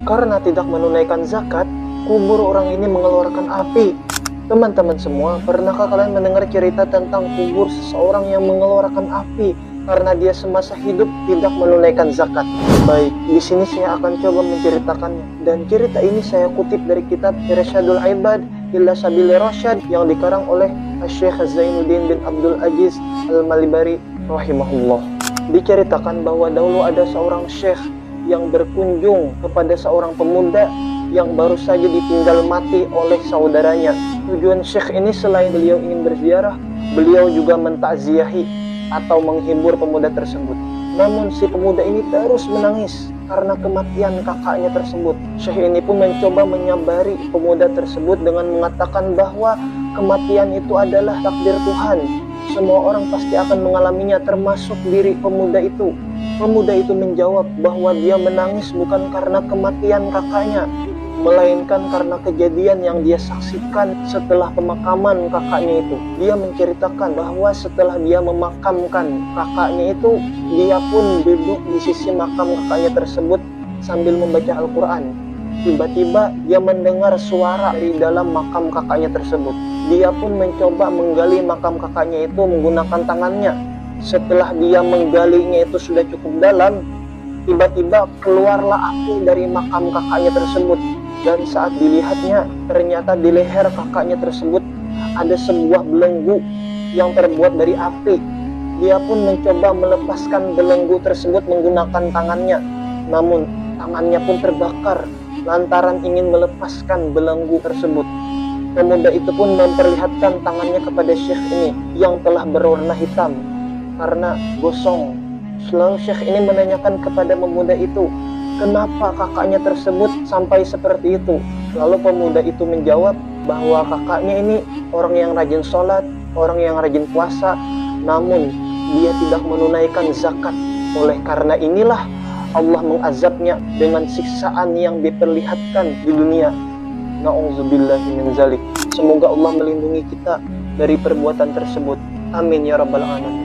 Karena tidak menunaikan zakat, kubur orang ini mengeluarkan api. Teman-teman semua, pernahkah kalian mendengar cerita tentang kubur seseorang yang mengeluarkan api karena dia semasa hidup tidak menunaikan zakat? Baik, di sini saya akan coba menceritakannya. Dan cerita ini saya kutip dari kitab Irsyadul Ibad ila Sabili Rasyad yang dikarang oleh Syekh Zainuddin bin Abdul Aziz Al-Malibari rahimahullah. Diceritakan bahwa dahulu ada seorang syekh yang berkunjung kepada seorang pemuda yang baru saja ditinggal mati oleh saudaranya. Tujuan syekh ini selain beliau ingin berziarah, beliau juga mentakziahi atau menghibur pemuda tersebut. Namun si pemuda ini terus menangis karena kematian kakaknya tersebut. Syekh ini pun mencoba menyabari pemuda tersebut dengan mengatakan bahwa kematian itu adalah takdir Tuhan. Semua orang pasti akan mengalaminya, termasuk diri pemuda itu. Pemuda itu menjawab bahwa dia menangis bukan karena kematian kakaknya, melainkan karena kejadian yang dia saksikan setelah pemakaman kakaknya itu. Dia menceritakan bahwa setelah dia memakamkan kakaknya itu, dia pun duduk di sisi makam kakaknya tersebut sambil membaca Al-Quran. Tiba-tiba dia mendengar suara dari dalam makam kakaknya tersebut. Dia pun mencoba menggali makam kakaknya itu menggunakan tangannya. Setelah dia menggalinya itu sudah cukup dalam, tiba-tiba keluarlah api dari makam kakaknya tersebut. Dan saat dilihatnya, ternyata di leher kakaknya tersebut ada sebuah belenggu yang terbuat dari api. Dia pun mencoba melepaskan belenggu tersebut menggunakan tangannya. Namun tangannya pun terbakar lantaran ingin melepaskan belenggu tersebut. Pemuda itu pun memperlihatkan tangannya kepada syekh ini yang telah berwarna hitam karena gosong. Lalu syekh ini menanyakan kepada pemuda itu, kenapa kakaknya tersebut sampai seperti itu? Lalu pemuda itu menjawab bahwa kakaknya ini orang yang rajin sholat, orang yang rajin puasa, namun dia tidak menunaikan zakat. Oleh karena inilah Allah mengazabnya dengan siksaan yang diperlihatkan di dunia. Na'udzubillahi min zalik. Semoga Allah melindungi kita dari perbuatan tersebut. Amin ya rabbal alamin.